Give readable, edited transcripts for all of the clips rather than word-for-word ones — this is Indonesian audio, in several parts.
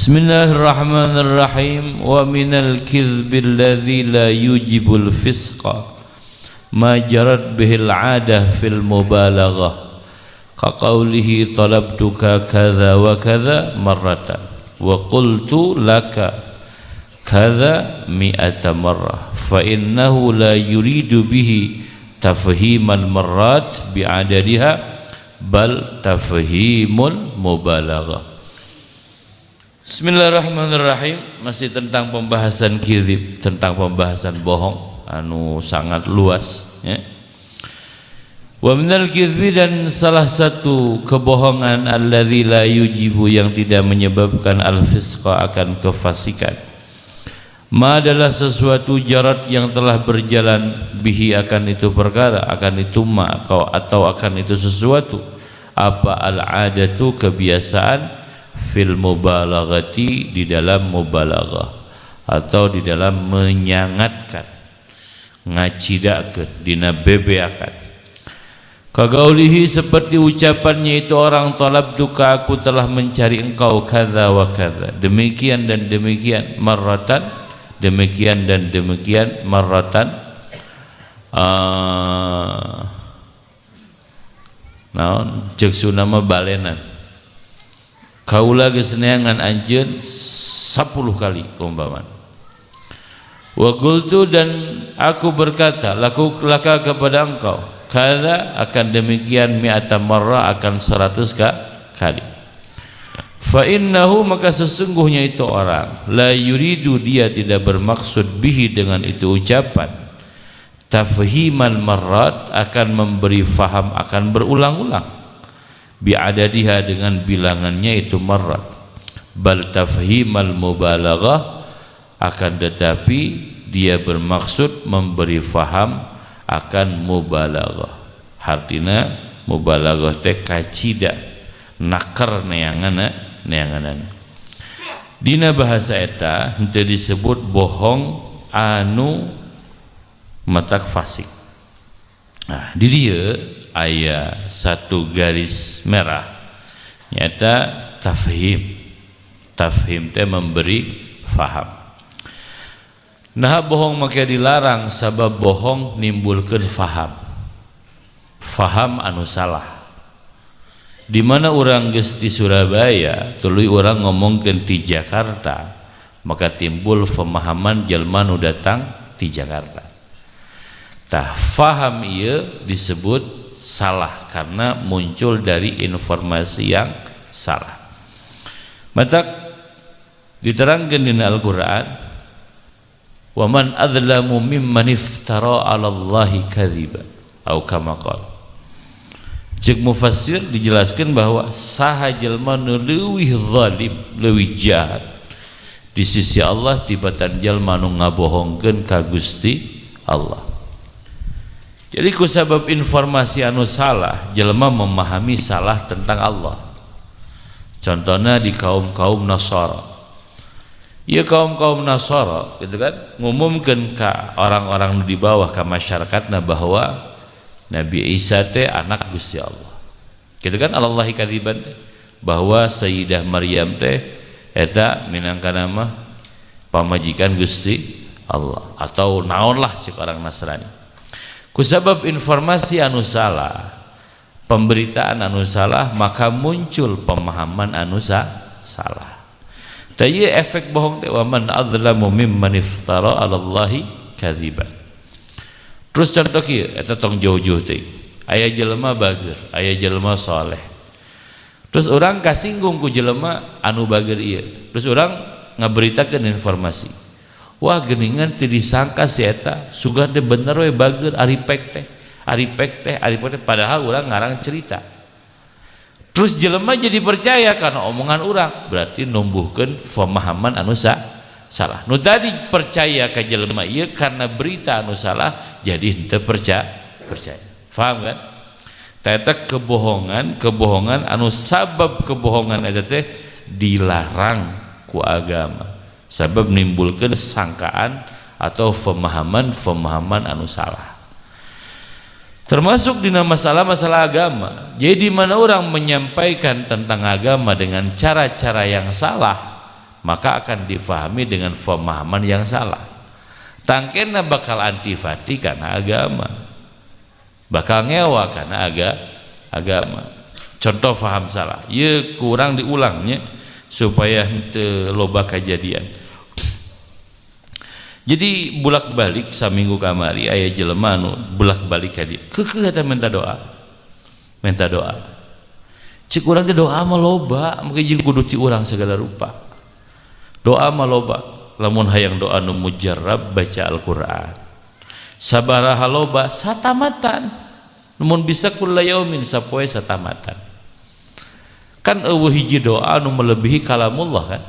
Bismillahirrahmanirrahim. Wa minal kidhbi alladhi la yujibul fisqa ma jarat bihil adah fil mubalaghah ka qawlihi talabtuka kadha wa kadha marratan wa qultu laka kadha mi'ata marrah fa innahu la yuridu bihi tafhimal marrat bi'adadiha bal tafhimul mubalaghah. Bismillahirrahmanirrahim. Masih tentang pembahasan kizib, tentang pembahasan bohong anu sangat luas ya. Wa minal kizbi, dan salah satu kebohongan alladzi la yujibu, yang tidak menyebabkan al-fisqa, akan kefasikan. Ma adalah sesuatu jarat yang telah berjalan bihi, akan itu perkara, akan itu ma atau akan itu sesuatu apa al-adatu, kebiasaan, fil mubalaghati, di dalam mubalaghah atau di dalam menyangatkan, ngacidakeun, dina bebeakan. Kagaulihi, seperti ucapannya itu orang, talab duka, aku telah mencari engkau, kadza wa kadza, demikian dan demikian, marratan, demikian dan demikian, marratan, naon jeuk nama balenan, kaula geus neangan anjeun 10 kali umpama. Wa qultu, dan aku berkata, laka kepada engkau, kada, akan demikian, mi'ata marrah, akan 100 kali. Fa innahu, maka sesungguhnya itu orang, la yuridu, dia tidak bermaksud bihi, dengan itu ucapan, tafhiman marrat, akan memberi faham, akan berulang-ulang, bi'adadiha, dengan bilangannya itu marrat, bal tafhimal mubalaghah, akan tetapi dia bermaksud memberi faham akan mubalaghah. Artina mubalaghah teh kacida, nakar neanganan. Dina bahasa eta henteu disebut bohong anu matak fasik. Nah, di dieu aya satu garis merah, nyata tafhim teh memberi faham. Nah, bohong maka dilarang, sabab bohong nimbulkeun faham anu salah. Di mana urang geus di Surabaya, tuluy urang ngomongkeun ti Jakarta, maka timbul pemahaman jelema nu datang ti Jakarta. Tah, faham ieu disebut salah karena muncul dari informasi yang salah. Matak diterangkan di Al-Quran, wa man adzlamu mimman iftara 'ala Allahi kadziba, atau kama qala. Cek mufassir dijelaskan bahwa saha jelema nu leuwih zalim, leuwih jahat di sisi Allah tibatan jelema nu ngabohongkeun ka Gusti Allah. Jadi kusabab informasi anu salah, jelema memahami salah tentang Allah. Contohnya di kaum Nasara. Ya, kaum Nasara gitu kan, ngumumkeun ka orang-orang di bawah, ka masyarakatna, bahwa Nabi Isa teh anak Gusti Allah. Gitu kan, Allahi kadziban, bahwa Sayyidah Maryam teh eta minangkana mah pamajikan Gusti Allah, atau naon lah cek orang Nasrani. Kusabab informasi anu salah, pemberitaan anu salah, maka muncul pemahaman anu salah. Tapi efek bohong teh, wa man adzlamu mimman iftara 'ala Allahi kadziban. Terus contoh kieu eta tong jauh-jauh teh. Aya jelema bager, aya jelema saleh. Terus orang kasinggung ku jelema anu bager ieu. Terus orang ngaberitakeun informasi. Wah, geuningan teu disangka si eta sugah teh bener we bager, aripek teh, padahal urang ngarang cerita. Terus jelema jadi percaya karena omongan urang, berarti numbuhkeun pemahaman anu salah. Nu tadi percaya ka jelema ieu karena berita anu salah, jadi henteu percaya. Paham kan? Eta kebohongan anu sabab kebohongan eta teh dilarang ku agama. Sabab menimbulkan sangkaan atau pemahaman anu salah. Termasuk di masalah-masalah agama. Jadi di mana orang menyampaikan tentang agama dengan cara-cara yang salah, maka akan difahami dengan pemahaman yang salah. Tangkena bakal antipati karena agama, bakal ngewa karena agama. Contoh faham salah, ya kurang diulangnya supaya henteu loba kejadian. Jadi bulak balik saminggu kamari aya jelema anu bulak balik ka dieu keukeuh eta minta doa cik urang teh doa mah loba mungkin jeung kudu ti urang segala rupa. Doa mah loba lamun hayang doa nu mujarrab baca Al-Qur'an sabaraha loba satamatan namun bisa kulla yaumin sapoe satamatan kan eueuh hiji doa anu melebihi kalamullah kan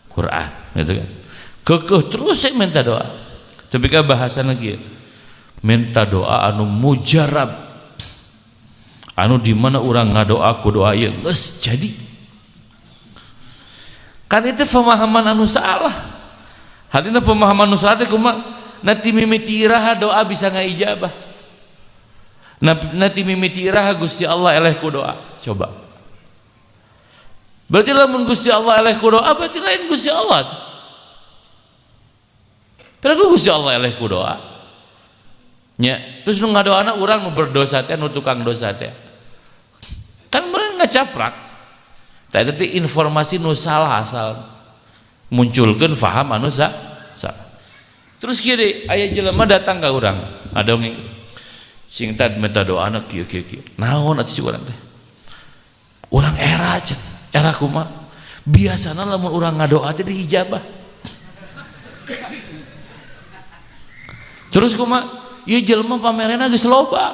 Quran gitu kan. Kekeh terus saya minta doa. Tapi kan bahasa lagi minta doa anu mujarab, anu dimana orang ngadoa ku doa ieu geus jadi. Kan itu pemahaman anu salah. Hadina pemahaman anu salah teh kumaha? Nanti mimiti iraha doa bisa ngaijabah. Nanti mimiti iraha Gusti Allah eleh ku doa. Coba. Berarti lamun Gusti Allah eleh ku doa berarti lain Gusti Allah tuh. Padahal Gusti Allah eleh ku doa nya terus nu ngadoana urang nu berdosa teh nu tukang dosa teh kan meureun ngacaprak tah eta teh informasi nu salah asal munculkeun faham anu salah. Terus kieu deui aya jelema datang ka urang ngadongeng sing tad minta doana kieu naon atuh si urang teh urang era cet era kumaha biasana lamun urang ngadoa teh diijabah. Terus kumaha? Ieu jelema pamerena geus loba.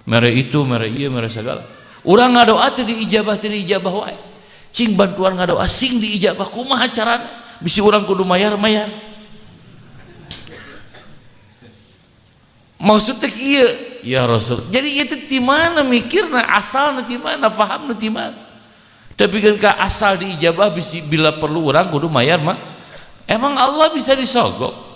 Mere itu, mere ieu, mere sagala. Urang ngadoa teh diijabah wae. Cing bantuan ngadoa sing diijabah kumaha carana? Bisi urang kudu mayar. Maksudnya kieu, ya Rasul. Jadi ieu teh ti mana mikirna, asalna ti mana, fahamna ti mana. Tapi kan ka asal diijabah bisi bila perlu urang kudu mayar mah. Emang Allah bisa disogok?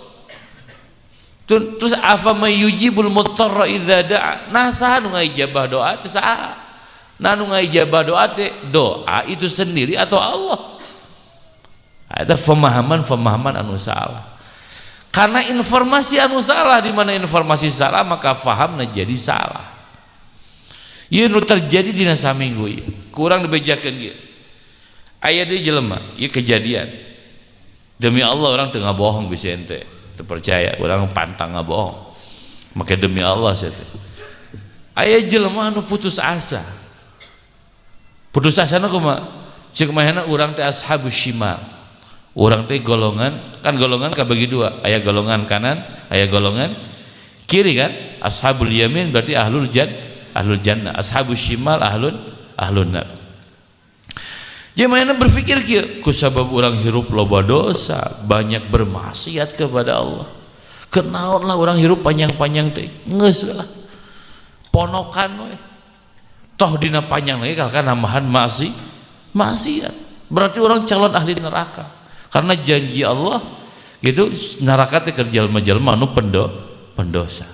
Terus afa mayujibul mutarra idza da'a nah saha nu ngaijabah doa teh saha nah nu ngaijabah doa teh doa itu sendiri atau Allah. Ada pemahaman anu salah karena informasi anu salah di mana informasi salah maka fahamna jadi salah. Ieu nu terjadi dina saminggu ieu kurang dibejakeun ieu aya deui jelema ieu kejadian demi Allah orang teu ngabohong bisa ente terpercaya orang pantang ngabohong maka demi Allah saya aya jelema anu putus asa na kumaha ceuk mahena urang teh ashabus shimal urang teh golongan kabagi dua aya golongan kanan aya golongan kiri kan ashabul yamin berarti ahlul jannah ashabus shimal ahlun nar. Jemaahna berpikir kieu kusabab urang hirup loba dosa banyak bermaksiat kepada Allah kenaon lah urang hirup panjang-panjang teh geus lah ponokan we toh dina panjang lagi kalkan nambahan maksiat berarti orang calon ahli neraka karena janji Allah gitu neraka teh keur jalma-jalma anu pendosa.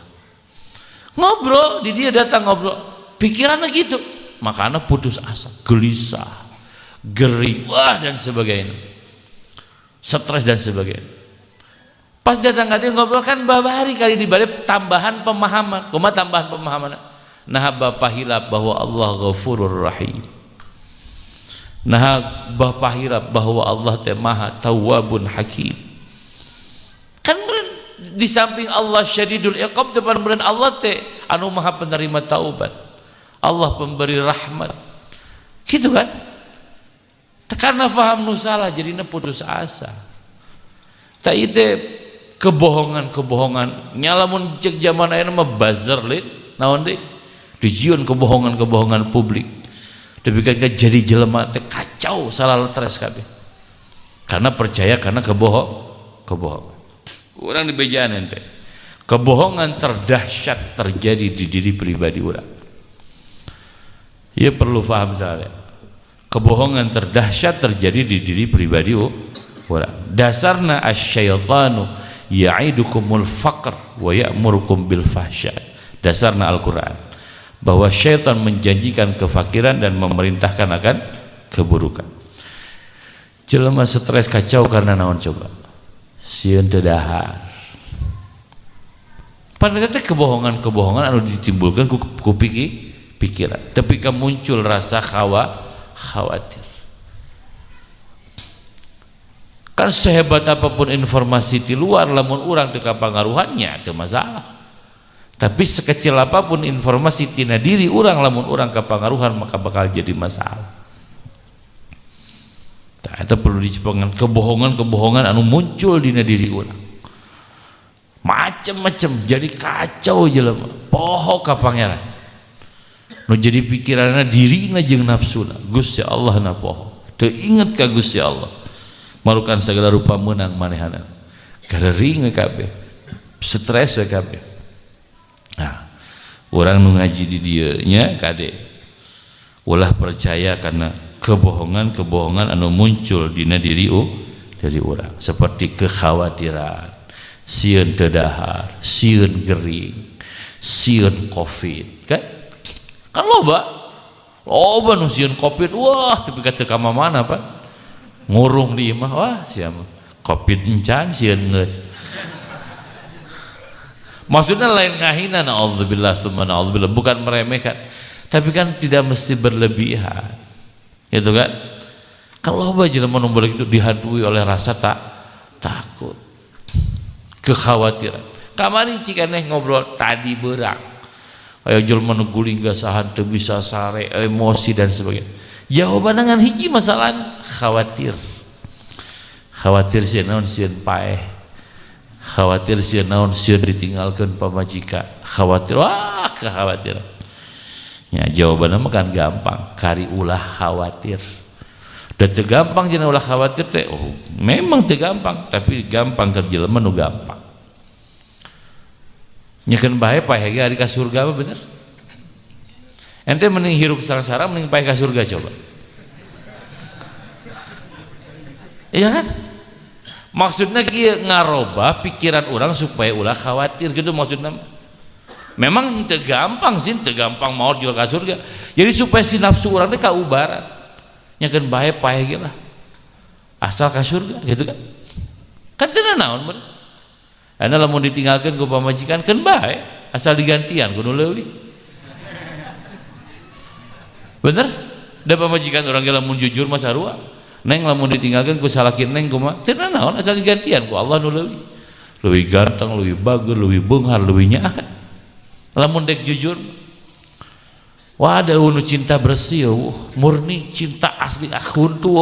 Ngobrol di dia datang ngobrol pikirannya gitu makanya putus asa gelisah geri, wah dan sebagainya stres dan sebagainya. Pas datang ke ngobrol kan babari kali dibalik tambahan pemahaman kumaha tambahan pemahaman nah bapak hilap bahwa Allah ghafurur rahim nah bapak hilap bahwa Allah teh maha tawwabun hakim kan di samping Allah syadidul iqab depan beran Allah teh anu maha penerima taubat Allah pemberi rahmat gitu kan. Karena faham nu salah jadinya putus asa. Tak itu kebohongan nyalamun cek zaman ayeuna mah buzzer lid naon deui dijieun kebohongan publik. Tapi kan jadi jelema teh kacau salah letres kabeh. Karena percaya karena kebohongan. Urang di bejaan ente. Kebohongan terdahsyat terjadi di diri pribadi urang. Ieu perlu faham salah. Kebohongan terdahsyat terjadi di diri pribadi orang. Dasarna asyaitanu ya'idukumul faqr wa ya'murukum bil fahsya. Dasarna Al-Qur'an bahwa syaitan menjanjikan kefakiran dan memerintahkan akan keburukan. jelema stres kacau karena naon coba sieun teu dahar padahal teh kebohongan anu ditimbulkan ku pikiran tapi ka muncul rasa khawatir kan sehebat apapun informasi di luar lamun urang teu kapangaruhannya teu masalah tapi sekecil apapun informasi tina diri urang lamun urang kapangaruhan maka bakal jadi masalah. Eta perlu dicepengan kebohongan anu muncul dina diri urang macem-macem jadi kacau jelema poho ka pangeran nu jadi pikiranna dirina jeung nafsuna Gusti Allah na poho teu inget ka Gusti Allah marukan segala rupa menang manehana gadering we kabeh stres we kabeh. Nah, orang nu ngaji di dieu nya kade ulah percaya karena kebohongan anu muncul dina diri dari orang seperti kekhawatiran sieun teu dahar sieun gering sieun covid kan loba nu sieun covid wah tapi kata ka mana Pak ngurung di imah wah sia mah covid encan sieun geus maksudnya lain ngahina na'udzubillah summa na'udzubillah bukan meremehkan tapi kan tidak mesti berlebihan gitu kan kalau jelema nu begitu dihantui oleh rasa takut kekhawatiran kamari cikaneh ngobrol tadi beurang aya jelema nu guling gasahan teu bisa sare emosi dan sebagainya jawaban dengan hiji masalah khawatir sieun naon sieun paeh khawatir sieun naon sieun ditinggalkeun pamajikan khawatir wah kekhawatiran nya jawabanna mah kan gampang kari ulah khawatir da teu gampang cenah ulah khawatir teh memang teu gampang tapi gampang keur jelema nu gampang nyakeun bae paeh ge ari ka surga mah bener ente mending hirup sangsara mending paeh ka surga coba iya kan maksudnya kieu ngaroba pikiran orang supaya ulah khawatir gitu maksudnya memang teu gampang mau jual ka surga jadi supaya si nafsu urang teh kaubaran nyakeun bae paeh ge lah asal ka surga gitu kan teu naon bener ana lamun ditinggalkeun ku pamajikan keun bae asal digantian kudu leuwih bener da pamajikan urang ge lamun jujur mah sarua neng lamun ditinggalkan ku salakin neng kumaha teu naon asal digantian ku Allah nu leuwih ganteng leuwih bager leuwih beunghar leuwih nyaah kan lamun dek jujur wah ada nu cinta bersih murni cinta asli huntu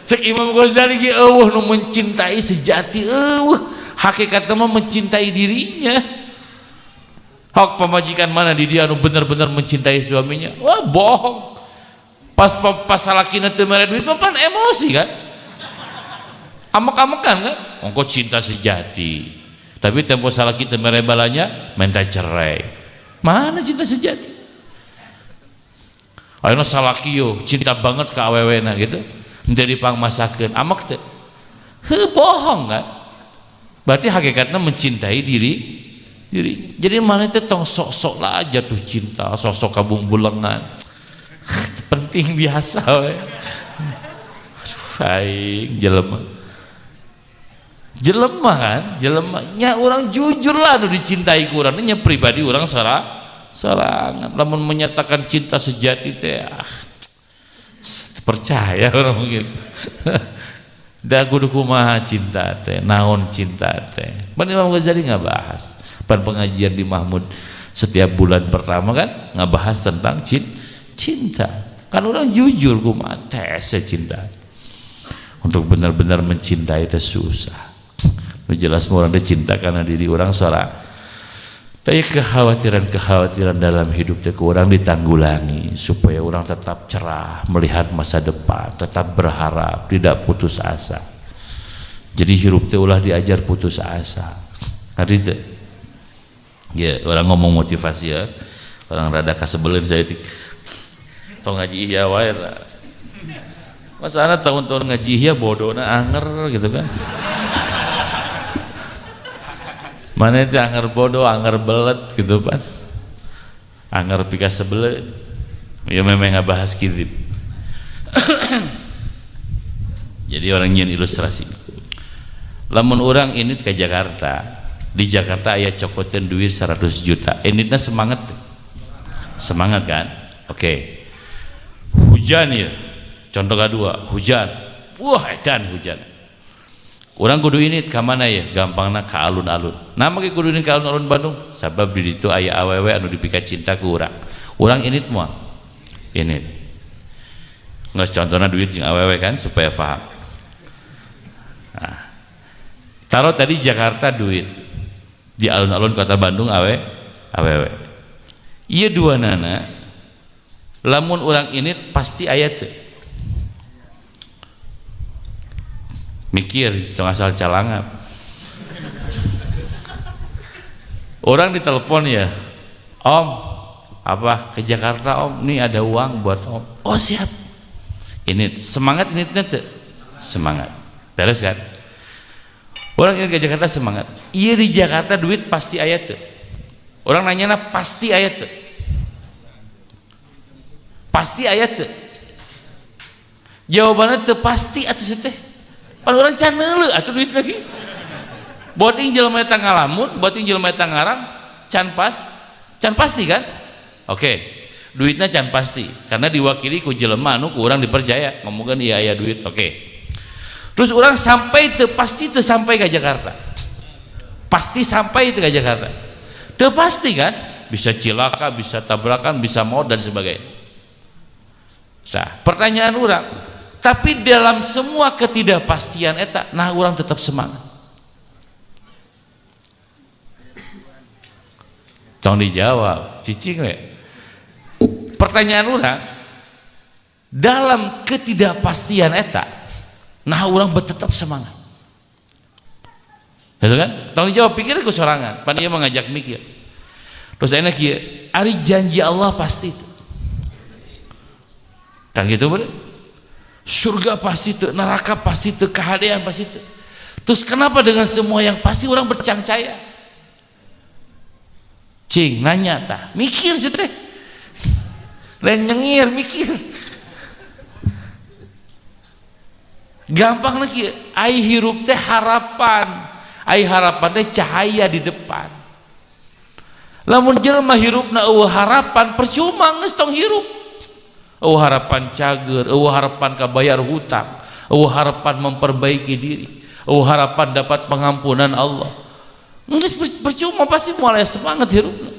cek Imam Ghazali ge nu mencintai sejati hakikatna mah mencintai dirinya hak pamajikan mana di dia anu benar-benar mencintai suaminya wah bohong pas salakina teu mere duit mah pan emosi kan amek-amekan kan engko cinta sejati tapi tempo salaki teu mere balanya minta cerai mana cinta sejati ayeuna salaki yo cinta banget ka awewena gitu henteu dipangmasakeun amek teu bohong kan berarti hakikatnya mencintai diri jadi mana teh tong sok-sok lah jatuh cinta sosok kabung bulengan penting biasa we aing jelema kan nya orang jujur lah nu dicintai ku urang nya pribadi orang sorangan lamun menyatakan cinta sejati teh percaya orang begitu da kudu kumaha cinta teh naon cinta teh pan Imam Ghazali ngabahas pan pengajian di Mahmud setiap bulan pertama kan ngabahas tentang cinta kan orang jujur kumaha tes cinta untuk benar-benar mencintai itu susah jelas orang dia cinta karena diri orang seorang tapi kekhawatiran dalam hidup teh orang ditanggulangi supaya orang tetap cerah melihat masa depan tetap berharap tidak putus asa jadi hidup teh ulah diajar putus asa ngerti teh ya orang ngomong motivasi ya orang rada kasebelin saya tong ngaji ihya wae lah masana tahun-tahun ngaji ihya bodona anger gitu kan mana itu anger bodoh anger belet gitu kan anger pika sebelet ya memang ngabahas kidip orang nyian ilustrasi. Lamun orang ini ke Jakarta, di Jakarta aya cokotan duit 100 juta. Enitna semangat. Semangat kan? Oke. Hujan ya. Contoh kedua, hujan. Wah, edan hujan. Orang kudu ini ke mana ya? Gampangna ke alun-alun. Nama ke kudu ini ke alun-alun Bandung. Sabab di ditu aya awewe anu dipika cinta ku urang. Urang ini moal. Ini. Nggak contohnya duit jeung awewe kan supaya paham. Nah. Taruh tadi Jakarta duit di alun-alun kota Bandung awewe. Iya dua nana. Lamun orang ini pasti ayat mikir jangan asal calangap. Orang ditelepon ya, Om, apa ke Jakarta Om? Nih ada uang buat Om. Oh siap. Ini semangat ini tuh semangat. Beres kan? Orang ini ke Jakarta semangat. Iya di Jakarta duit pasti ayat tuh. Orang nanya pasti ayat tuh. Pasti ayat tuh. Jawabannya tuh pasti atuh teh. Pan orang can neuleuh atuh duit lagi. Boting jelema eta ngalamun, boting jelema eta ngarang can pasti kan? Oke. Duitnya can pasti karena diwakili ku jelema anu ku urang dipercaya ngomongkeun ieu aya duit. Oke. Terus orang sampai teu pasti teu sampai ke Jakarta. Pasti sampai teu ke Jakarta. Teu pasti kan? Bisa cilaka, bisa tabrakan, bisa maut dan sebagainya. Nah, pertanyaan orang, tapi dalam semua ketidakpastian eta, nah orang tetap semangat. Tong dijawab, cicing we. Pertanyaan orang, dalam ketidakpastian eta, nah orang tetap semangat. Gitu kan? Tong dijawab, pikir aku sorangan, pan ieu mengajak mikir. Terus enak kieu, ari janji Allah pasti. Kan gitu bener? Surga pasti tuh, neraka pasti tuh, kehadiran pasti tuh. Terus kenapa dengan semua yang pasti orang bercangcaya? Cing nanya tah, mikir sih teh. Lain nyengir mikir. Gampang lagi, ai hirup teh harapan. Ai harapan teh cahaya di depan. Lamun jelema hirupna eueuh harapan, percuma geus tong hirup. Eueuh harapan cager, eueuh harapan kabayar hutang, eueuh harapan memperbaiki diri, eueuh harapan dapat pengampunan Allah. Geus percuma pasti mulai semangat hirupna.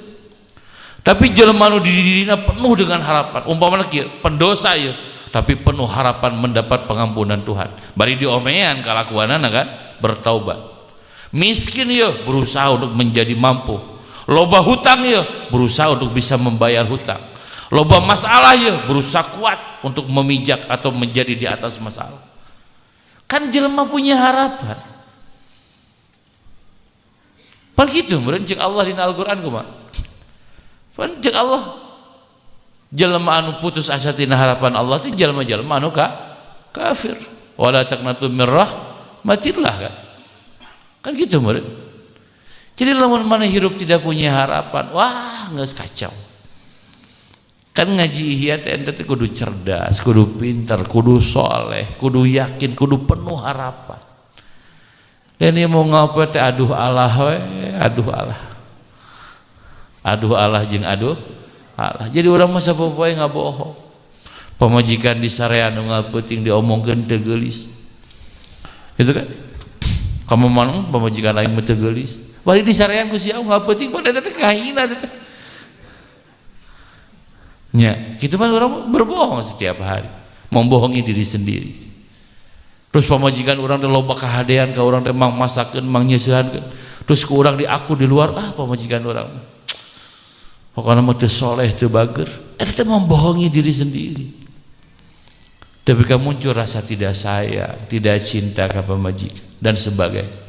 Tapi jelema nu di dirina penuh dengan harapan. Umpamana kieu, pendosa ieu, tapi penuh harapan mendapat pengampunan Tuhan. Bari diomean kalakuanana kan, bertaubat. Miskin ieu berusaha untuk menjadi mampu. Loba hutang ieu berusaha untuk bisa membayar hutang. Loba masalah ya berusaha kuat untuk memijak atau menjadi di atas masalah. Kan jelema punya harapan. Pan kitu meureun cek Allah dina Al-Qur'an kumaha? Pan cek Allah jelema anu putus asa tina harapan Allah teh jelema-jelema anu kafir. Wala taqnatu mir rahmatillah kan. Kan kitu meureun. Jadi lamun mana hirup tidak punya harapan, wah geus kacau. Kan ngaji ihya teh ente kudu cerdas, kudu pintar, kudu soleh, kudu yakin, kudu penuh harapan. Dan dia mau ngapa teh aduh Allah we, aduh Allah. Aduh Allah jeung aduh Allah. Jadi urang mah sapopoe ngabohong. Pamajikan di sarean nu ngapeuting diomongkeun teu geulis. Gitu kan? Kamu mana pamajikan lain mah teu geulis. Bari di sarean ku sia ngapeuting pada teh kahina teh. Ya, kita kan orang berbohong setiap hari, membohongi diri sendiri. Terus pemajikan orang teh loba kahadean ka orang teh mang masakeun, mang nyeusehankeun. Terus ku urang diaku di luar, pemajikan orang. Pokona mah teu soleh, teu bager. Eta teh membohongi diri sendiri. Tapi kan muncul rasa tidak sayang, tidak cinta ka pemajikan dan sebagainya.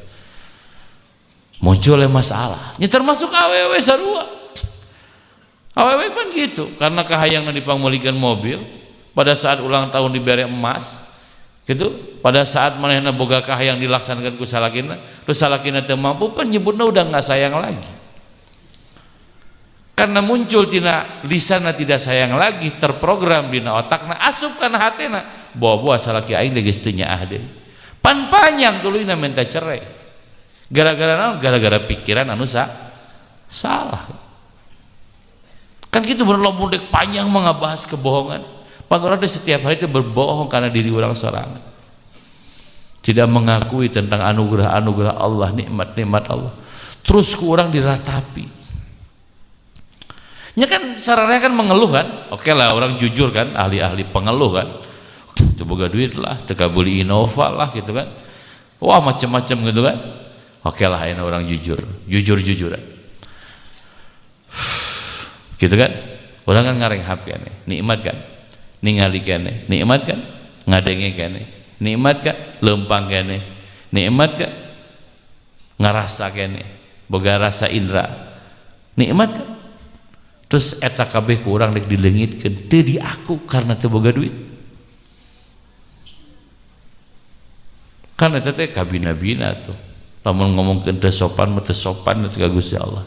Muncul masalah. Nya termasuk awewe sarua. Awewe kan gitu, karena kahayangna dipangmulikeun mobil, pada saat ulang tahun dibere emas, gitu, pada saat manehna boga kahayang dilaksanakan ku salakina, terus salakina teu mampu, pan nyebutna udah nggak sayang lagi. Karena muncul tina lisanna tidak sayang lagi, terprogram dina otakna, asup kana hatena, bawa-bawa salaki aing geus teu nyaah deui. pan panjang tuluy minta cerai gara-gara naon? Gara-gara pikiran anu salah. Kan gitu bener mudek panjang mengabahas kebohongan. Pan orang setiap hari itu berbohong karena diri orang sorangan, tidak mengakui tentang anugerah-anugerah Allah, nikmat-nikmat Allah, terus ku orang diratapi. Ya kan saranya kan mengeluh kan, oke lah orang jujur kan, ahli-ahli pengeluh kan, itu boga duit lah, teka beli Innova lah gitu kan, wah macam-macam gitu kan, oke lah ini orang jujur-jujuran gitu kan, orang kan ngareng HP kan, nikmat kan, ningali kan, nikmat kan, ngadenge kan, nikmat kan, lempang kan, nikmat kan, ngerasa kan, boga rasa indra, nikmat kan. Terus eta kabeh ku urang rek dileungitkeun teu di aku karena teu boga duit. Kan eta teh kabina-bina tuh. Lamun ngomongkeun teu sopan mah teu sopan teh ka Gusti Allah.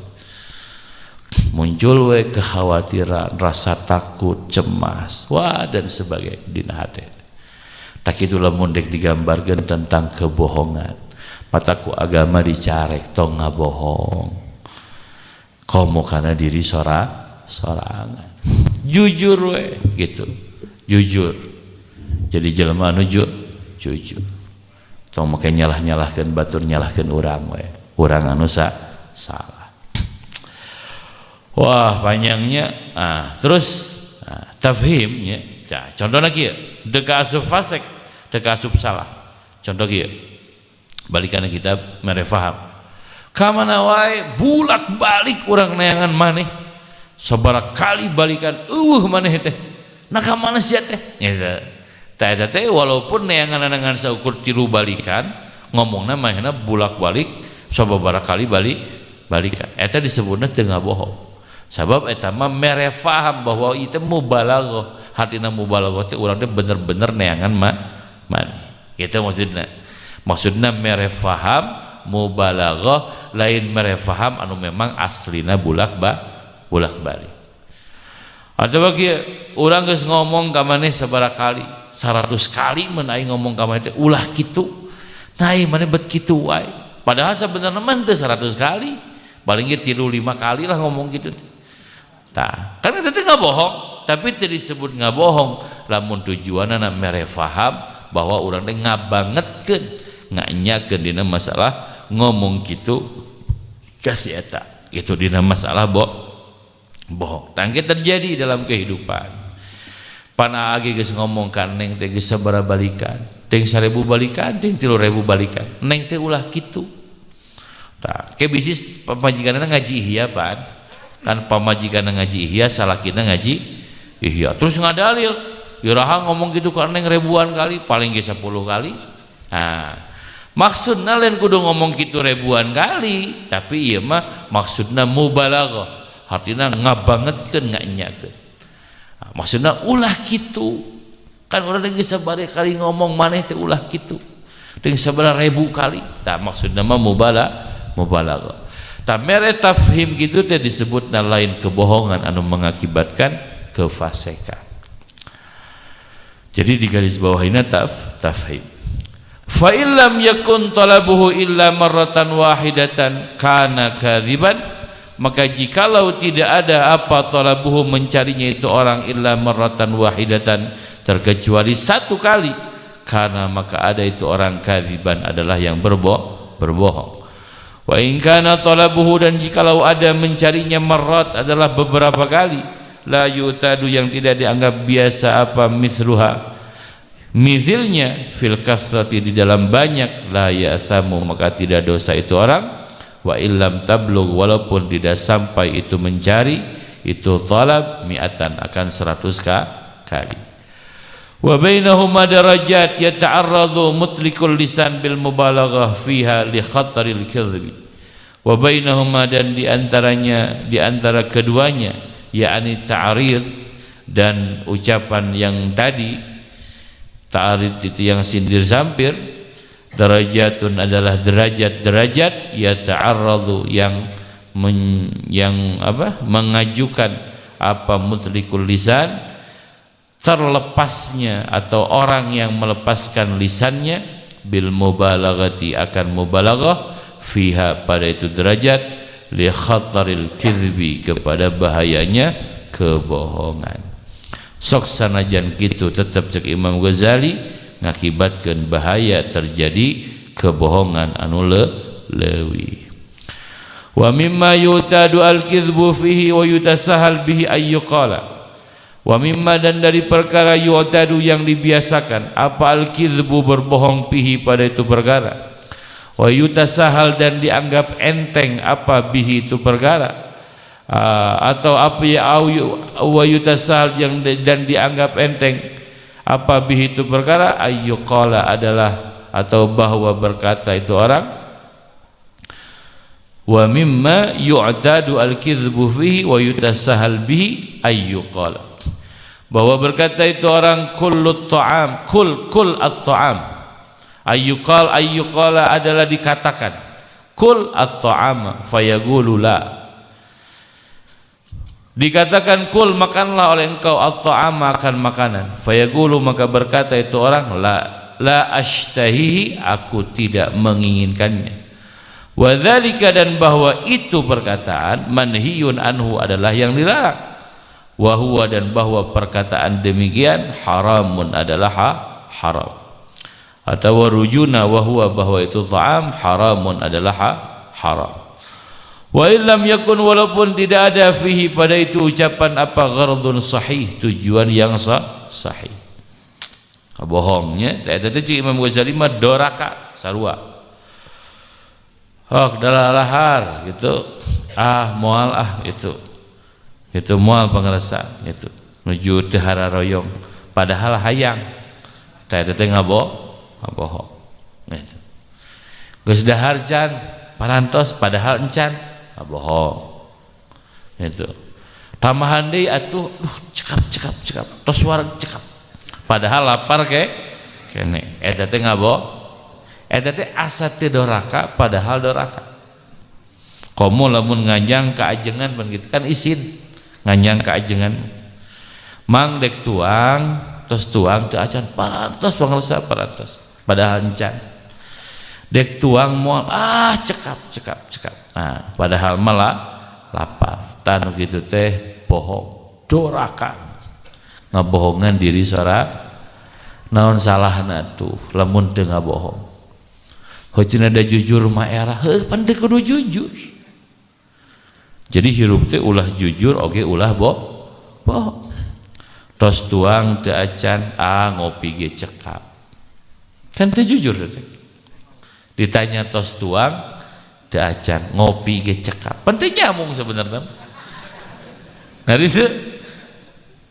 Muncul we kekhawatiran, rasa takut, cemas, wah dan sebagainya dina hate. Tak kitu lamun dek digambarkeun tentang kebohongan. Mataku agama dicarek tong ngabohong. Komo kana diri sorangan. Jujur we gitu. Jujur. Jadi jelema anu jujur. Tong make nyalah-nyalahkeun batur nyalahkeun urang we. Urang anu salah. Wah panjangnya. Terus tafhimnya. Contoh lagi ya, deka asup fasik, deka asup salah. Contoh kieu. Balikan kita mere faham. Kamana wae bulak-balik urang neangan maneh. Sabaraha kali balikan maneh teh. Nah ka mana sia teh? Tah eta teh walaupun neangan-neangan saukur tilu balikan, ngomongna manehna bulak-balik sababaraha kali balikan. Eta disebutna teu ngabohong. Sabab eta mah mere faham bahwa itu mubalaghah, hatina mubalaghah teh urang teh bener-bener neangan maneh. Kitu maksudna mere faham mubalaghah lain mere faham anu memang aslina bulak-balik. Atawa kieu urang geus ngomong ka maneh sabaraha kali 100 kali mun aing ngomong ka maneh teh ulah kitu. Nah maneh bet kitu wae. Padahal sabenerna mah teu 100 kali. Paling ge 3-5 kali lah ngomong gitu. Tah, kan eta teh ngabohong, tapi teu disebut ngabohong lamun tujuanna mere faham bahwa urang teh ngabangetkeun, nganyakeun dina masalah ngomong kitu ka si eta. Itu dina masalah bohong. Tangke terjadi dalam kehidupan. Pana age geus ngomong ka neng teh geus sabaraha balikan? Ting 1000 balikan, ting 3000 balikan. Neng teh ulah kitu. Tah, ke bisnis pamajikanna ngaji ihya pan. Kan pamajikan ngaji ihya salakina ngaji ihya terus ngadalil iraha ngomong gitu ka neng ribuan kali paling ge 10 kali. Nah maksudna lain kudu ngomong gitu ribuan kali tapi ieu mah maksudna mubalaghah artina ngabangetkeun nganyakeun. Nah, maksudna ulah kitu kan urang geus sabaraha kali ngomong maneh teh ulah kitu teh sabaraha ribu kali. Tah maksudna mah mubalaghah. Mere tafhim gitu teh disebutna lain kebohongan anu mengakibatkan kefasikan. Jadi di garis bawahina tafhim. Fa illam yakun talabuhu illa marratan wahidatan kana kadziban, maka jikalau tidak ada apa talabuhu mencarinya itu orang illa marratan wahidatan terkecuali satu kali, karena maka ada itu orang kadziban adalah yang berbohong. Wa in kana talabuhu dan jikalau ada mencarinya marrat adalah beberapa kali, la yutadu yang tidak dianggap biasa apa misruha mithilnya fil kasrati di dalam banyak, la yasamu maka tidak dosa itu orang. Wa illam tablugh walaupun tidak sampai itu mencari itu talab mi'atan akan 100 kali. Wa bainahuma darajat yata'arradu mutlikul lisan bil mubalaghah fiha li khataril kadhibi. Wa bainahuma dan di antara keduanya yakni ta'rid dan ucapan yang tadi ta'rid itu yang sindir sampir, darajatun adalah derajat-derajat yata'arradu yang mengajukan apa mutlikul lisan terlepasnya atau orang yang melepaskan lisannya bil mubalaghati akan mubalaghah fiha pada itu derajat li khataril kizbi kepada bahayanya kebohongan. Sok sanajan kitu tetap cek Imam Ghazali ngakibatkeun bahaya terjadi kebohongan anu leuwih. Wa mimma yutadu al-kizbu fihi wa yutasahal bihi ayyuqala. Wa mimma dan dari perkara yutadu yang dibiasakan apa al-kizbu berbohong fihi pada itu perkara. Wa yutasahal dan dianggap enteng apa bihi itu perkara. Atau apa ya wa yutasahal yang dan dianggap enteng apa bihi itu perkara ayyuqala adalah atau bahwa berkata itu orang. Wa mimma yu'tadu al-kizbu fihi wa yutasahal bihi ayyuqala bahwa berkata itu orang kullut ta'am kul at-ta'am ayyuqala adalah dikatakan kul at-ta'am fayaqulu la dikatakan kul makanlah oleh engkau at-ta'am makan makanan fayaqulu maka berkata itu orang la ashtahihi aku tidak menginginkannya. Wadzalika dan bahwa itu perkataan manhiyun anhu adalah yang dilarang. Wa huwa dan bahwa perkataan demikian haramun adalah haram. Atau rujuna wa huwa bahwa itu ta'am haramun adalah haram. Wa illam yakun walaupun tidak ada fihi pada itu ucapan apa ghardun sahih tujuan yang sahih. Bohongnya tadi Imam Ghazali mah doraka sarua. Oh dalam lahar gitu moal itu moal pengerasa itu menuju tehara royong padahal hayang teh ngabohong gitu geus dahar can parantos padahal encan ngabohong itu tamahan deui atuh cekap tos wareg cekap padahal lapar kene eta teh ngabohong eta teh asa teu doraka padahal doraka. Komo lamun nganyang ka ajengan pan kitu kan isin nganyang ka ajengan. Mang dek tuang tos tuang teu acan parantos pangarsa parantos padahal encan. Dek tuang moal cekap. Nah, padahal malah lapar. Tanu kitu teh bohong, doraka. Ngabohongan diri sora naon salahna tuh lamun teu ngabohong. Heuceuna da jujur mah era pan teh kudu jujur. Jadi hirup teh ulah jujur oge ulah bohong. Tos tuang teu acan ngopi ge cekap. Kan teu jujur teh. Ditanya tos tuang teu acan ngopi ge cekap. Pan teu nyambung sebenarnya. Ngari teu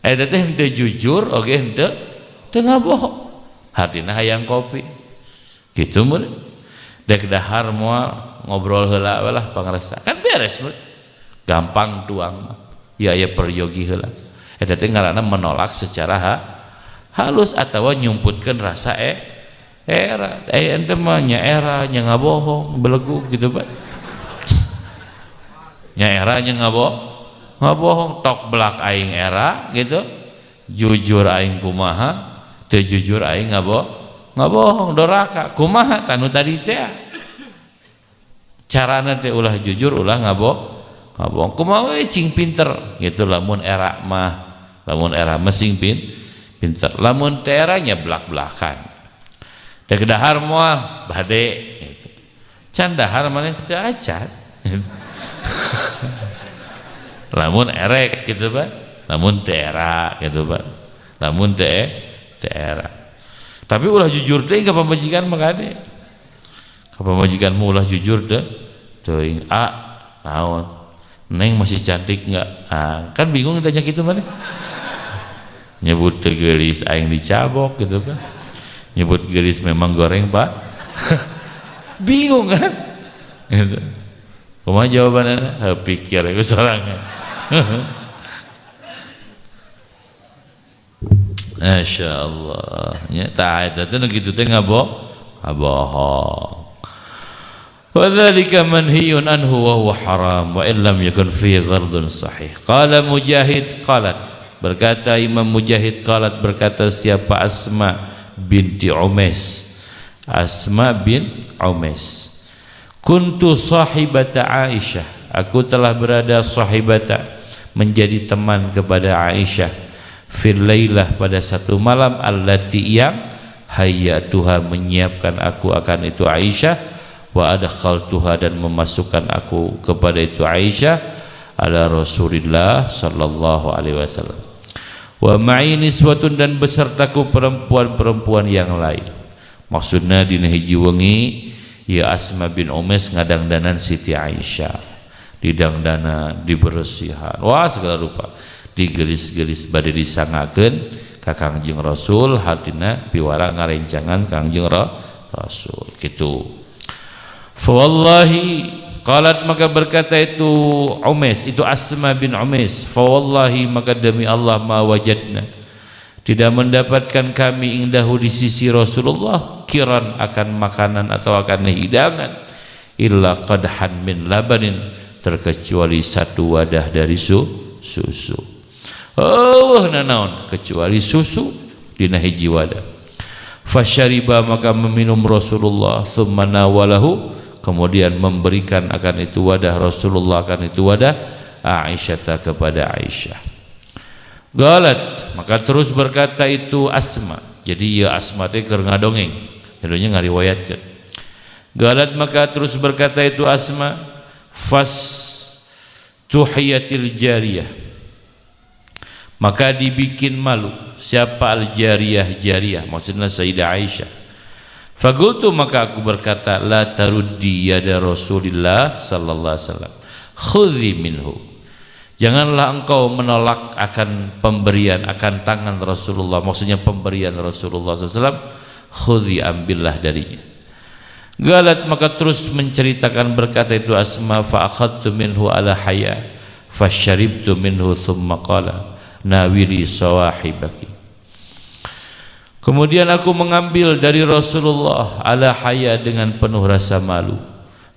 eta teh henteu jujur oge henteu ngabohong. Hartina hayang kopi. Kitu meureun. Dek dahar moal ngobrol heula we lah pangarasa kan beres gampang tuang ya peryogi heula eta teh ngaranna menolak secara halus atawa nyumputkeun rasa era ente mah nya era nya ngabohong belegu gitu Pak nya era nya ngabohong tok belak aing era gitu jujur aing kumaha teu jujur aing ngabohong doraka kumaha tanu tadi teh carana teh ulah jujur ulah ngabohong kumaha we cing pinter gitu lamun era sing pinter lamun teh era nya belak-belakan dek dahar moal bade gitu can dahar maneh teu acan gitu. Lamun erek gitu Pak lamun teu era gitu Pak lamun teu era. Tapi ulah jujur teh ka pamajikan mah kade. Ka pamajikanmu ulah jujur teh teuing naon. Neng masih cantik enggak? Kan bingung tanya kitu maneh. Nyebut teu geulis aing dicabok gitu kan. Nyebut geulis memang goreng Pak. Bingung kan? Gitu. Kumaha jawabanana? Pikir aku sorangan. Masya Allah ya ta'ata itu gitu teh ngabohong wa dzalika manhiyun anhu wa huwa haram wa illam yakun fihi ghardun sahih qala Mujahid qalat berkata Imam Mujahid qalat berkata siapa Asma binti Umais Asma bin Umais. Kuntu sahibata Aisyah, aku telah berada sahibata, menjadi teman kepada Aisyah, fil lailah, pada satu malam, allati yang hayyatuha, menyiapkan aku akan itu Aisyah, wa adkhaltuha, dan memasukkan aku kepada itu Aisyah, ala Rasulillah sallallahu alaihi wasallam, wa ma'i niswatun, dan besertaku perempuan-perempuan yang lain. Maksudnya dina hiji wengi ya Asma bin Umais ngadangdanan Siti Aisyah, didangdana, dibersihan, wah segala rupa, digelis-gelis bade disangakeun ka Kangjeng Rasul, hadina piwara ngarencangan Kangjeng Rasul gitu. Fa wallahi qalat, maka berkata itu Umais, itu Asma bin Umais, fa wallahi, maka demi Allah, ma wajadna, tidak mendapatkan kami indahu di sisi Rasulullah, kiran akan makanan atau akan hidangan, illa qadhan min labanin, terkecuali satu wadah dari susu. Oh nanaon, kecuali susu dina hiji wadah. Fasyariba, maka meminum Rasulullah, thumma nawalahu, kemudian memberikan akan itu wadah Rasulullah, akan itu wadah Aisyah, kepada Aisyah. Galat, maka terus berkata itu Asma, jadi ya Asma teh keur ngadongeng, jadinya ngariwayatkeun. Galat, maka terus berkata itu Asma, fas tuhiyatil jariyah, maka dibikin malu siapa al jariyah, jariyah maksudnya Sayyidah Aisyah. Faqultu, maka aku berkata, la taruddi yada Rasulillah sallallahu alaihi wasallam, khudhi minhu, janganlah engkau menolak akan pemberian, akan tangan Rasulullah, maksudnya pemberian Rasulullah SAW, khudhi, ambillah darinya. Galat, maka terus menceritakan berkata itu Asma, fa akhadtu minhu ala haya, fa syaribtu minhu, thumma qala nawili sawahibaki, kemudian aku mengambil dari Rasulullah ala haya, dengan penuh rasa malu,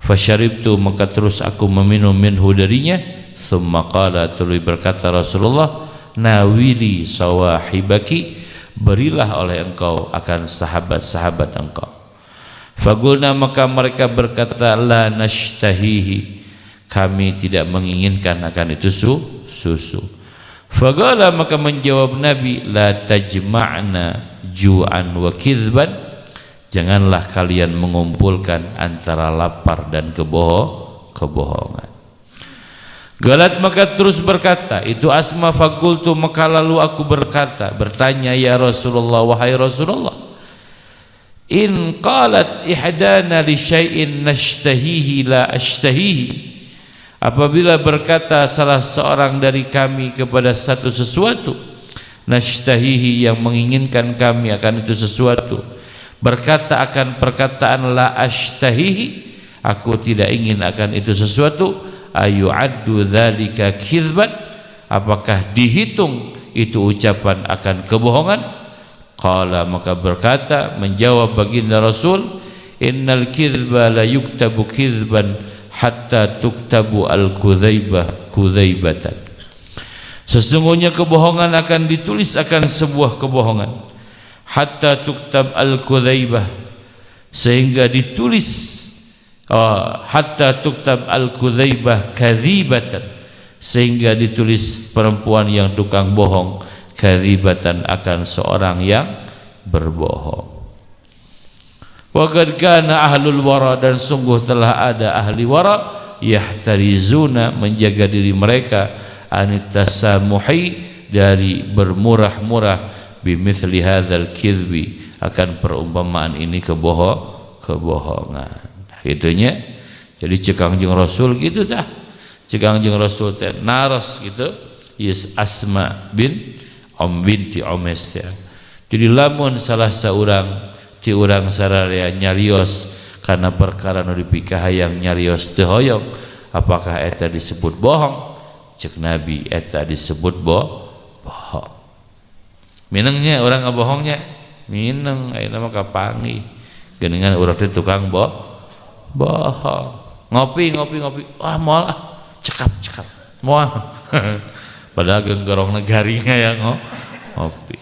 fa syaribtu, maka terus aku meminum minhu darinya, thumma qala, tuluy berkata Rasulullah, nawili sawahibaki, berilah oleh engkau akan sahabat-sahabat engkau. Fagulna, maka mereka berkata, la nashtahihi, kami tidak menginginkan akan itu susu. Fagala, maka menjawab Nabi, la tajma'na ju'an wa kidhban, janganlah kalian mengumpulkan antara lapar dan kebohongan. Galat, maka terus berkata itu Asma, fakultu, maka lalu aku bertanya, ya Rasulullah, wahai Rasulullah, in qalat ihdana li syai'in nashtahihi la ashtahihi, apabila berkata salah seorang dari kami kepada satu sesuatu, nashtahihi, yang menginginkan kami akan itu sesuatu, berkata akan perkataan la ashtahihi, aku tidak ingin akan itu sesuatu, ayu'addu dzalika kizban, apakah dihitung itu ucapan akan kebohongan? Qala, maka berkata, menjawab baginda Rasul, innal kizba la yuktabu kizban hatta tuktabu al-kudzaibah kudzaibatan, sesungguhnya kebohongan akan ditulis akan sebuah kebohongan, hatta tuktab al-kudzaibah, sehingga ditulis hatta tuktab al-kudzaibah kadzibatan, sehingga ditulis perempuan yang tukang bohong, kadzibatan, akan seorang yang berbohong. Wa qad kana ahlul wara, dan sungguh telah ada ahli wara, yahtarizuna, menjaga diri mereka, anitasamuhi, dari bermurah-murah, bimithli hadzal kidhbi, akan perumpamaan ini kebohongan. Gitunya. Jadi Kangjeng Rasul gitu dah. Kangjeng Rasul teh naras gitu. Yes, Asma binti Umais ya. Jadi lamun salah seorang ti urang sararea nyarios karena perkara nu dipikahayang nyarios teu hoyong, apakah eta disebut bohong? Cek Nabi, eta disebut bohong. Minengnya orang ngabohongnya, mineng ayeuna mah kapangi. Geuningan urang teh tukang bohong. Ngopi, wah moal cekap moal. Padahal genggerong negarinya ya ngopi.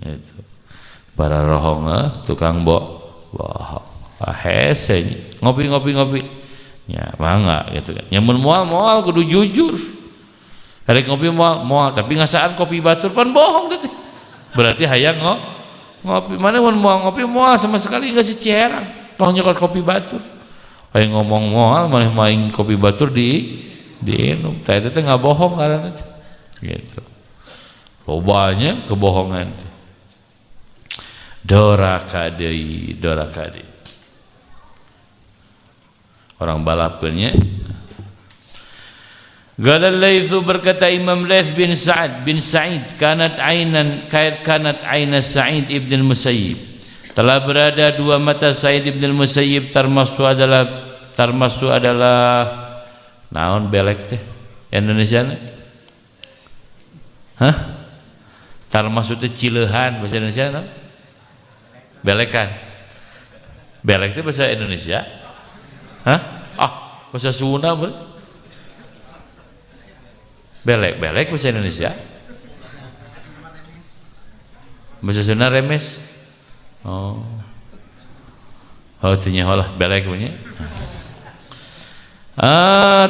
Itu para rohong tukang bohong. Hese ngopi ya mangga gitu kan. Nyamun moal kudu jujur. Hari ngopi moal tapi ngasaan kopi batur pan bohong teh. Berarti hayang ngopi mana mun moal ngopi moal sama sekali enggak secerang. Tong nyokot kopi batur. Hayang ngomong moal maneh main kopi batur diinum. Tah eta teh enggak bohong karana gitu. Lobanya kebohongan. Doraka deui. Orang balapkeunnya. Qala Laitsu berkata Imam Laits bin Sa'ad bin Sa'id kanat aina Sa'id ibn al-Musayyib. Telah berada dua mata Sa'id ibn al-Musayyib termasuk adalah naon belek teh Indonesia na? Hah? Termasuk teh cileuhan bahasa Indonesia na? Belekan. Belek teh bahasa Indonesia. Hah? Bahasa Sunda ber? Belek bahasa Indonesia. Bahasa Sunda remes. Oh tinya olah belek punya.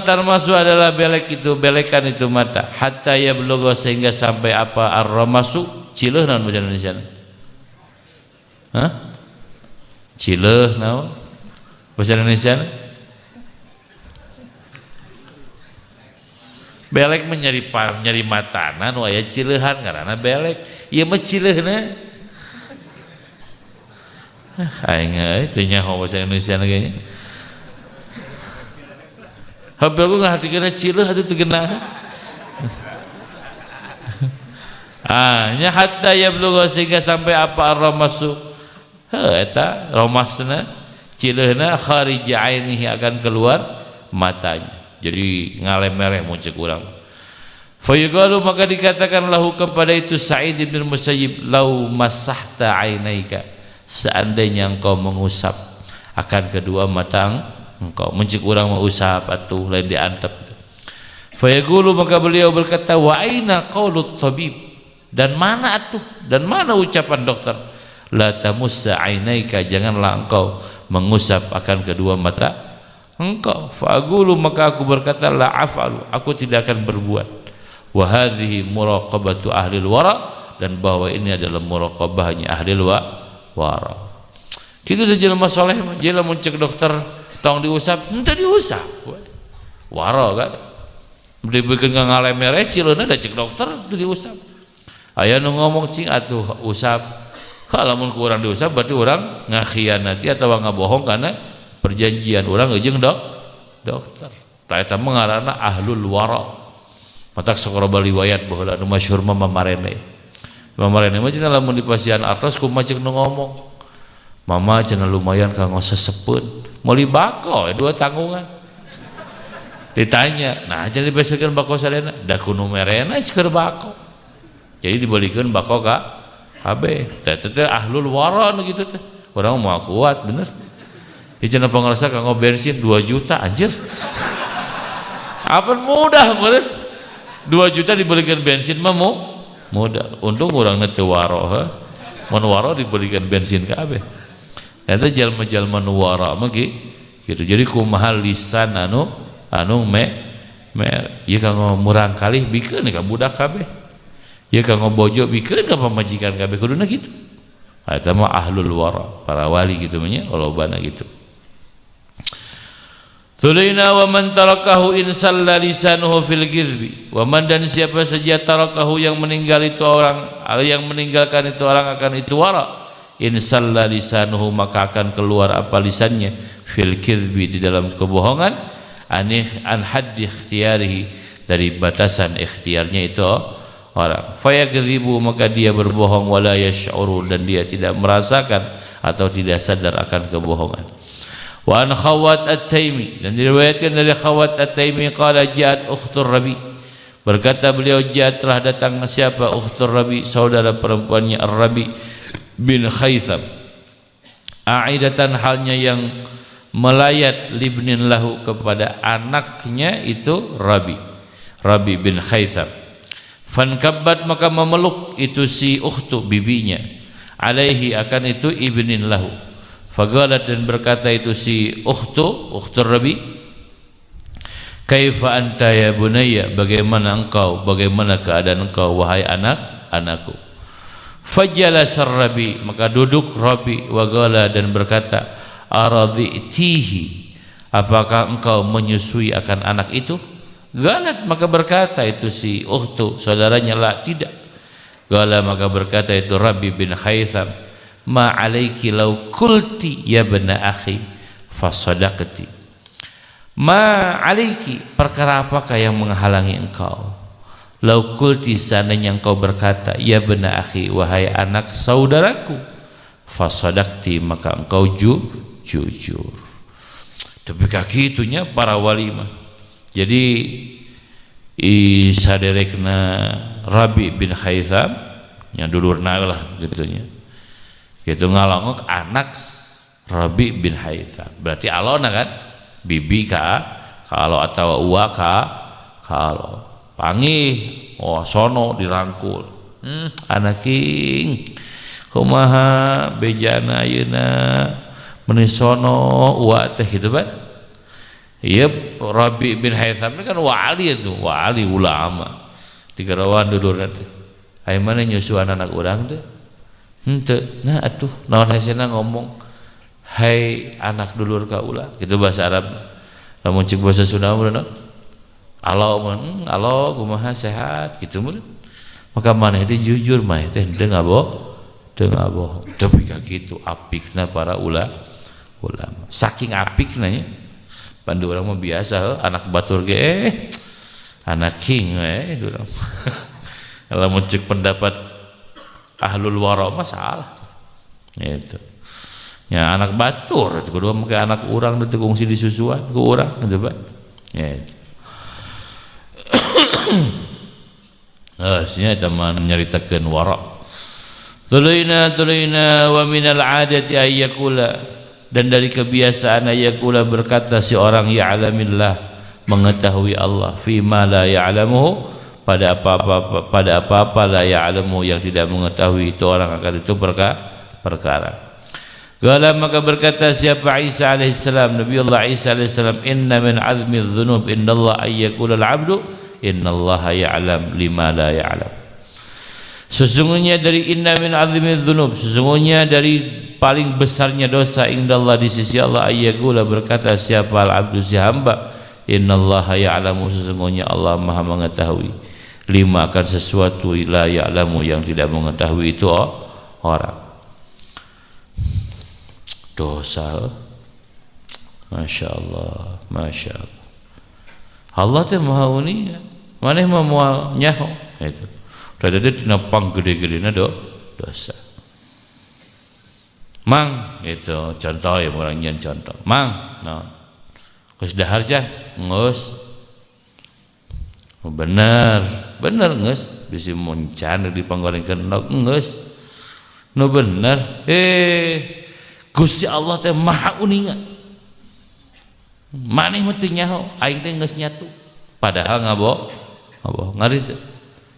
Termasuk adalah belek itu, belekan itu mata. Hatta ya belogo sehingga sampai apa ar-ramasu cileuh naon bahasa Indonesia. Hah? Cileuh naon? Bahasa Indonesia. Belek nyari matana nu aya cileuhan ngaranna belek. Ieu mah cileuhna. Aing teu nyaho bahasa Indonesia kayaknya. Hapel ku ngahatikeun cileuh atuh teu geunah. Nya hatta yablugha sehingga sampai apa ar-ramasu. Eta ramasna cileuhna kharija ainihi akan keluar matanya. Jadi ngalemereh muncul kurang. Fayuqalu maka dikatakan lahu kepada itu Sa'id bin Musayyib lau masahta ainaika seandainya engkau mengusap akan kedua mata engkau muncul kurang mengusap atuh lain diantep gitu. Fayaqulu maka beliau berkata wa aina qaulut tabib dan mana ucapan dokter la tamussa ainaika janganlah engkau mengusap akan kedua mata engkau. Fa'agulu maka aku berkata la af'alu aku tidak akan berbuat. Wa hadhihi muraqabatu ahlil wara dan bahwa ini adalah muraqabahnya ahlil wara. Kitu teh jelema saleh mah jelema mun cek dokter tong diusap henteu diusap. Wara kan. Dibikeun ka ngalemereh cileuna da cek dokter teu diusap. Aya nu ngomong cing atuh usap. Kalau mun kurang diusap berarti urang ngakhianati atawa ngabohong kana perjanjian orang jeung dokter. Tah eta mah ngaranna ahlul wara. Matak sakuraba riwayat baheula anu masyhur mah Mamarene. Mamarene mah cenah lamun di pasien artos kumaha ceuk nu ngomong. Mama cenah lumayan kanggo sesepeun. Meuli bako dua tanggungan. Ditanya, nah cenah dibesekeun bako sadena, da kuno merena keur bako. Jadi dibelikeun bako ka kabeh. Tah teh ahlul wara nu kitu teh. Urang mah kuat bener. Ijana pengarasa kanggo bensin 2 juta anjir. Apa mudah bener. 2 juta dibelikan bensin mah mudah. Untung urang teu waro he. Mun waro dibelikan bensin kabeh. Eta jalma-jalma nu waro mah kitu. Jadi kumaha lisan anu ieu kanggo murang kalih bikeun ka budak kabeh. Ieu kanggo bojo bikeun ka pamajikan kabeh kuduna kitu. Eta mah ahlul wara, para wali kitu nya lolobana gitu. Tulaina wa man tarakahu in salla lisanuhu fil ghirbi wa man dan siapa saja tarakahu yang meninggalkan itu orang akan itu wara in salla lisanuhu maka akan keluar apa lisannya fil ghirbi di dalam kebohongan an haddi ikhtiyarihi dari batasan ikhtiarnya itu orang fayakdzibu maka dia berbohong wala yash'uru dan dia tidak merasakan atau tidak sadar akan kebohongan. Wa an Khawat At-Taimi dan diriwayatkan dari Khawat At-Taimi qala ja'at ukhtur Rabi berkata beliau ja'at telah datang siapa ukhtur Rabi saudara perempuannya Ar-Rabi bin Khaytham a'idatan halnya yang melayat libnin lahu kepada anaknya itu Rabi bin Khaytham fankabbat maka memeluk itu si ukhtu bibinya alaihi akan itu ibnin lahu Faqalat, dan berkata itu si ukhtur Rabi, kaifa anta ya bunayya, bagaimana keadaan engkau wahai anakku. Fajalasa Rabi, maka duduk Rabi, wa qala, dan berkata, aradhi'tihi, apakah engkau menyusui akan anak itu? Galat, maka berkata itu si ukhtu saudaranya, la, tidak. Gala, maka berkata itu Rabi bin Haytham, ma alaiki law qulti ya bana akhi fasadaqti. Ma alaiki, perkara apakah yang menghalangi engkau? Law qulti, seandainya engkau berkata, ya bana akhi, wahai anak saudaraku, fasadaqti, maka engkau jujur. Tapi kaki itunya para wali mah. Jadi saderekna Rabi bin Haytham yang dulurna lah gitunya. Gitu ngalongok anak Rabi bin Haytham. Berarti alona kan? Bibi ka alo atau uwa ka alo. Panggih, oh sono dirangkul. Anak king kumaha bejana ayeuna menisono uwa teh gitu kan. Iya, Rabi bin Haytham ini kan wali itu, wali ulama. Di garawan dulur nanti. Ayo mana nyusuan anak orang tuh? Henteu, nah atuh naon hasilna ngomong, hai anak dulur ka ulah, gitu bahasa Arab. Lamun cek bahasa Sunda meureun, alo kumaha sehat gitu meureun. Maka maneh teh jujur mah teh teu ngabohong. Tapi ka kitu apikna para ulama. Saking apikna nya. Pandu orang mah biasa, anak batur ge anak king itu orang. Kalau mau cek pendapat ahlul wara mah salah. Itu. Ya anak batur itu kedua make anak urang teu kungsi disusuan ku urang gitu Pak. Ya itu. Nya teman nyaritakeun wara. Tulaina wa minal adati ayyakula, dan dari kebiasaan ayakula berkata si orang ya'lamillah, mengetahui Allah, fi ma la ya'lamuhu, pada apa-apa la ya'lamu, yang tidak mengetahui itu orang akan itu perkara. Qala, maka berkata siapa Isa alaihissalam, Nabiullah Isa alaihissalam, inna min azmi dzunub innallaha ayyakula al-'abdu innallaha ya'lam lima la ya'lam. Sesungguhnya dari inna min azmi dzunub, sesungguhnya dari paling besarnya dosa indallah, di sisi Allah, ayyakula, berkata siapa al-abdu, si hamba, innallaha ya'lamu, sesungguhnya Allah maha mengetahui, lima, akan sesuatu, la ya'lamu, yang tidak mengetahui itu orang. Dosa, Masya Allah, Masya Allah. Allah teh maha unik, maneh mah moal nyaho itu. Tadi tina pang gede-gedena dosa. Mang itu contoh ya, orang nyen contoh. Mang, no. Geus dahar can, geus. Bener geus, bisi muncan di panggorengkeun endog geus. Nu bener. Gusti Allah teh maha uningan. Maneh mah teu nyaho, aing teh geus nyatu. Padahal ngabohong ngari teh.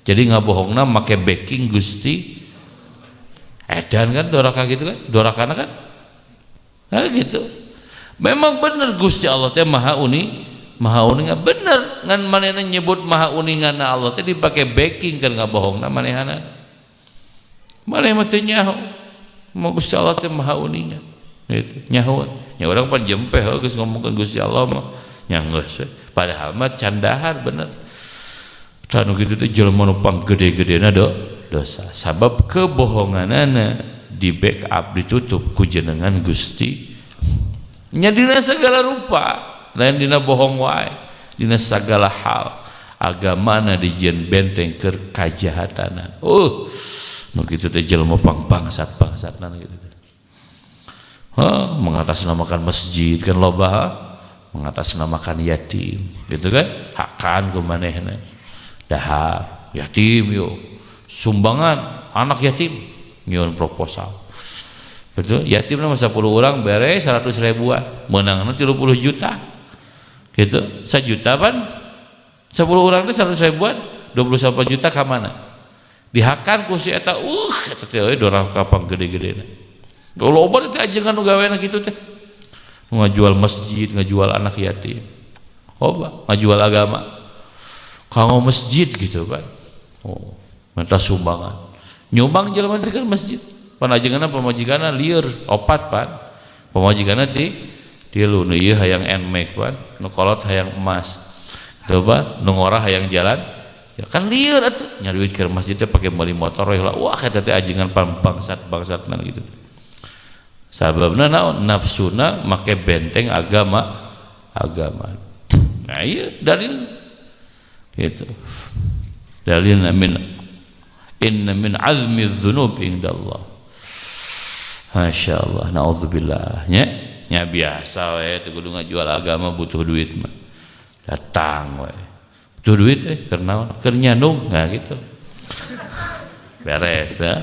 Jadi ngabohongna make backing Gusti edan kan, doraka gitu kan, dorakana kan, nah gitu. Memang bener Gusti Allah teh maha uningan, bener ngan manehna nyebut maha uningan Allah teh dipake backing kan ngabohongna manehana. Maneh mah teu nyaho, mau Gusti Allah teh maha uningan, gitu nyaho. Nya urang pan jempeh geus ngomongkeun Gusti Allah mah nya geus, padahal mah candahar bener. Tanu kitu teh jelema nu pang gede-gedena dosa, sabab kebohonganana di backup, ditutup ku jenengan Gusti. Nya dina segala rupa, lain dina bohong wae, dina segala hal agamana dijieun benteng keur kajahatanan. Nu kitu teh jelema pang bangsat-bangsatna kitu teh. Mengatasnamakan masjid kan loba, mengatasnamakan yatim, gitu kan? Hakan ku manehna. Dahar yatim yo, sumbangan anak yatim nyieun proposal, betul, yatim nama 10 orang beres 100 ribuan, menangna 30 juta gitu, 1 juta pan 10 orang itu 100 ribuan, 21 juta ke mana? Dihakan ku si eta eta teh euy dorang kapang gede-gedena. Kalau obat teh ajengan nu gaweana kitu teh. Ngajual masjid, ngajual anak yatim. Obat, ngajual agama. Kanggo masjid gitu kan. Oh, minta sumbangan. Nyumbang jelema teh kan masjid. Panajenganna pamajikanna lieur opat pan. Pamajikanna ti lu nu ieu hayang enmek pan, nu kolot hayang emas. Coba nu ngorah hayang jalan. Ya kan lieur atuh. Nya duit ke masjid teh pake meuli motor we lah. Wah eta teh ajengan bangsat-bangsatna gitu. Sababna naon? Nafsuna make benteng agama. Nah iya dalil gitu. Dalil inna min azmi dzunub indallah. Masya Allah, naudzubillah. Nya biasa we teu kudu ngajual agama butuh duit mah. Datang we. Butuh duit keur naon? Keur nyandung nah gitu. Beres ya.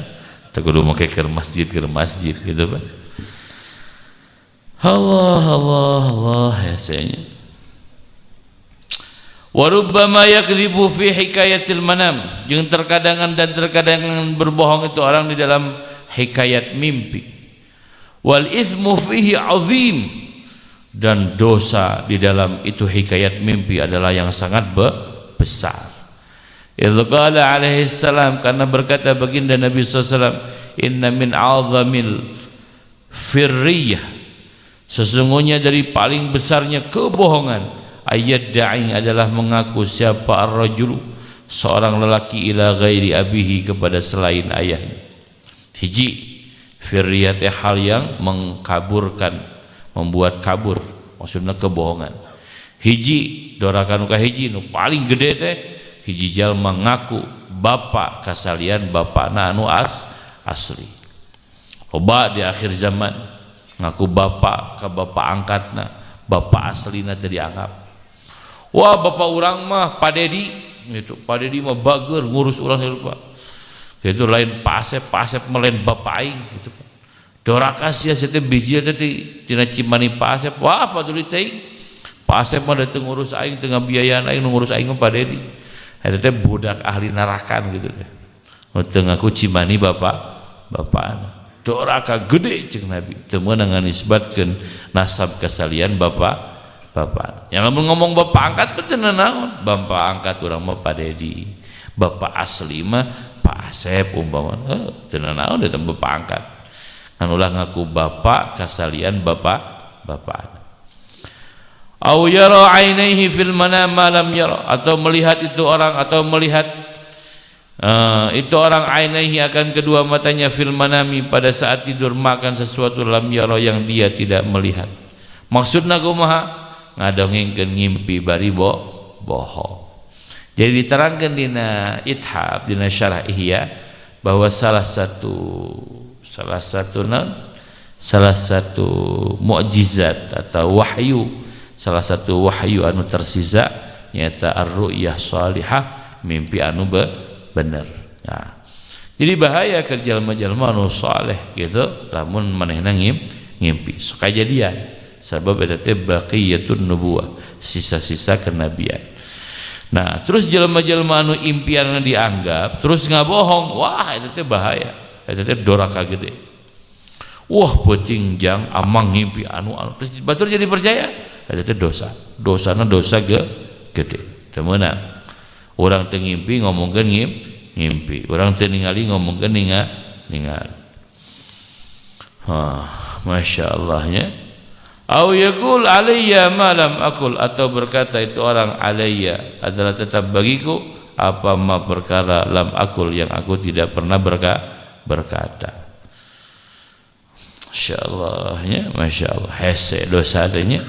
Teu kudu make keur masjid gitu Pak. Allah ya sayangnya. Wa rubbama yakdzibu fi hikayatil manam. Jeung terkadangan berbohong itu orang di dalam hikayat mimpi. Wal itsmu fihi azim, dan dosa di dalam itu hikayat mimpi adalah yang sangat besar. Idz qala alaihi salam, karena berkata baginda Nabi SAW, inna min azamil firriyah, sesungguhnya dari paling besarnya kebohongan, ayat da'i adalah mengaku siapa ar-rajulu, seorang lelaki, ila ghairi abihi, kepada selain ayahnya. Hiji firriyah hal yang mengkaburkan, membuat kabur, maksudnya kebohongan. Hiji dorakan ka hiji nu paling gede teh hiji jalma ngaku bapa kasalian bapana anu asli. Loba di akhir zaman ngaku bapa ka bapa angkatna, bapa aslina teh dianggap. Wah bapa urang mah Pak Dedi gitu. Pak Dedi mah bager ngurus urang lupa. Itu lain Pak Asep melain bapak aing gitu. Dorakas ya teh biji teh tina cimani Pak Asep. Wah apa tuluy teuing? Pak Asep mah teu ngurus aing, teu ngabiayaan aing, nu ngurus aing mah Pak Dedi. Eta teh budak ahli narakan gitu teh. Teu ngaku cimani bapana. Doraka gede jeung Nabi. Teu meunang nisbatkeun nasab kasalian bapak. Yang lamun ngomong bapak angkat betul naon? Bapak angkat urang mah Pak Dedi. Bapak asli mah Pak Asep umpama. Teu naon eta bapak angkat. Kan ulah ngaku bapak kasalian bapak. Au yara ainaihi fil manam ma lam yara, atau melihat itu orang, atau melihat itu orang ainaihi akan kedua matanya fil manami, pada saat tidur makan sesuatu lam yara yang dia tidak melihat. Maksudna kumaha? Ngadongengkeun ngimpi bari bohong. Jadi diterangkan dina Ithab, dina Syarah Ihya, bahwa salah satu mukjizat atau wahyu, salah satu wahyu anu tersisa nyata ar-ru'yah shalihah, mimpi anu bener. Nah, jadi bahaya ke jalma-jalma anu saleh gitu lamun manehna ngimpi sok kajadian, sebab eta teh baqiyatun nubuwah, sisa-sisa kenabian. Nah, terus jelema-jelema anu impianna dianggap terus ngabohong, wah itu teh bahaya, itu teh doraka gede. Wah peuting jang amang ngimpi anu terus batur jadi percaya, itu teh dosana dosa gede. Teu meunang. Urang teu ngimpi ngomongkeun ngimpi, urang teu ningali ngomongkeun ningali. Masya Allahnya. Au yaqul alayya ma lam aqul, atau berkata itu orang alayya adalah tetap bagiku apa ma perkara lam aqul yang aku tidak pernah berkata. Masyaallah ya, masyaallah. Hese dosa adanya.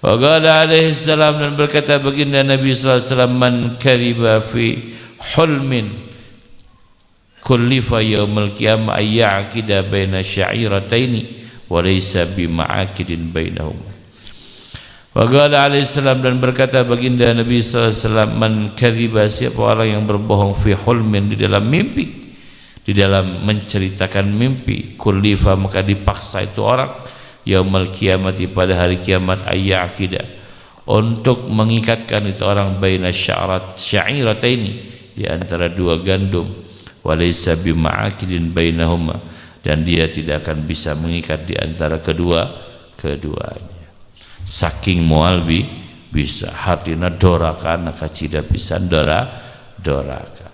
Wa qala alaihi salam, dan berkata baginda Nabi sallallahu alaihi wasallam, man kariba fi hulmin kullifa yaumil qiyamah ayyaqida baina sya'irataini wa laysa bima'akidin bainahum. Wa qala alaihi salam, dan berkata baginda Nabi sallallahu alaihi wasallam, man kadhiba, siapa orang yang berbohong fi hulmin, di dalam mimpi, di dalam menceritakan mimpi, kullifa maka dipaksa itu orang yaumul qiyamati, pada hari kiamat, ayyaqida, untuk mengikatkan itu orang baina sya'irataini, di antara dua gandum, wa laysa bima'akidin bainahuma, dan dia tidak akan bisa mengikat di antara keduanya. Saking moal bisa hartina dorakan kacida pisan doraka.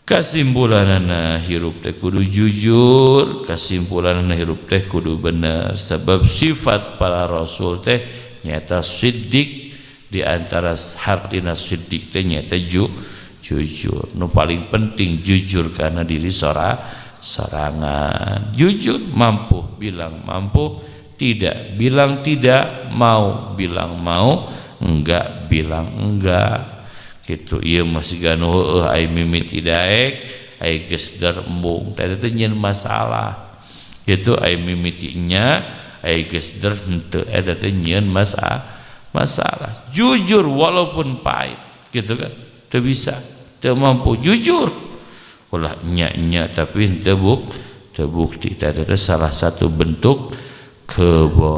Kasimpulanana hirup teh kudu jujur, kasimpulanana hirup teh kudu bener, sebab sifat para rasul teh nyata siddiq, di antara hartina siddiq teh nyata jujur. Nu paling penting jujur karena diri sorangan. Jujur, mampu bilang mampu, tidak bilang tidak, mau bilang mau, enggak bilang enggak. Gitu ieu masih ganu heueuh ai mimiti daek, ai geus embung, teh teh nyeun masalah. Gitu ai mimitinya, ai geus henteu eta teh nyeun masalah. Jujur walaupun pahit, gitu kan. Teu bisa, teu mampu jujur. Ulah nya tapi teu bukti. Teh salah satu bentuk kebohongan.